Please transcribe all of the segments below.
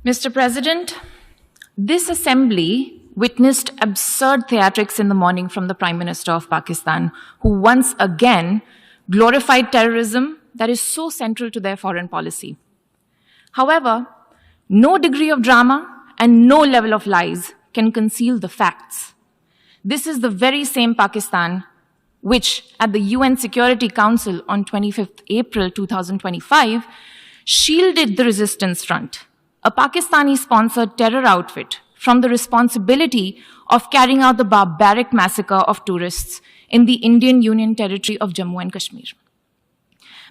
Mr. President, this assembly witnessed absurd theatrics in the morning from the Prime Minister of Pakistan, who once again glorified terrorism that is so central to their foreign policy. However, no degree of drama and no level of lies can conceal the facts. This is the very same Pakistan which, at the UN Security Council on 25th April 2025, shielded the Resistance Front, a Pakistani-sponsored terror outfit, from the responsibility of carrying out the barbaric massacre of tourists in the Indian Union territory of Jammu and Kashmir.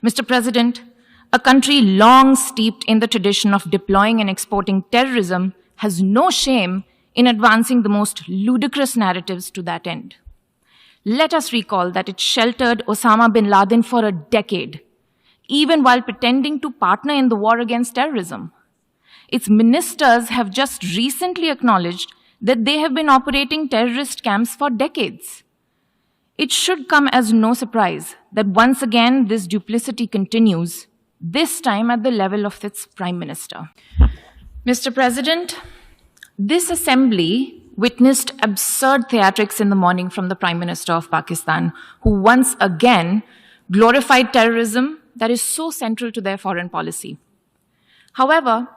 Mr. President, a country long steeped in the tradition of deploying and exporting terrorism has no shame in advancing the most ludicrous narratives to that end. Let us recall that it sheltered Osama bin Laden for a decade, even while pretending to partner in the war against terrorism. Its ministers have just recently acknowledged that they have been operating terrorist camps for decades. It should come as no surprise that once again this duplicity continues, this time at the level of its Prime Minister. Mr. President, this assembly witnessed absurd theatrics in the morning from the Prime Minister of Pakistan, who once again glorified terrorism that is so central to their foreign policy. However,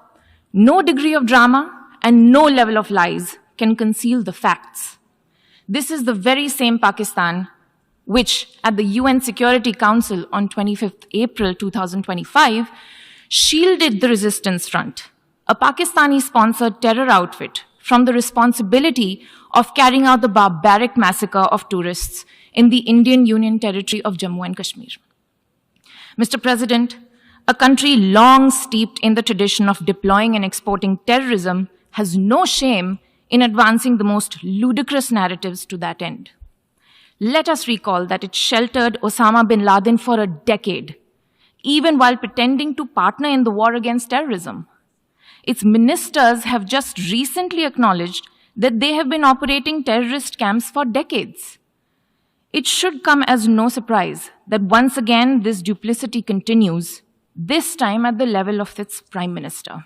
no degree of drama and no level of lies can conceal the facts. This is the very same Pakistan which, at the UN Security Council on 25th April 2025, shielded the Resistance Front, a Pakistani-sponsored terror outfit, from the responsibility of carrying out the barbaric massacre of tourists in the Indian Union territory of Jammu and Kashmir. Mr. President, a country long steeped in the tradition of deploying and exporting terrorism has no shame in advancing the most ludicrous narratives to that end. Let us recall that it sheltered Osama bin Laden for a decade, even while pretending to partner in the war against terrorism. Its ministers have just recently acknowledged that they have been operating terrorist camps for decades. It should come as no surprise that once again this duplicity continues, this time at the level of its Prime Minister.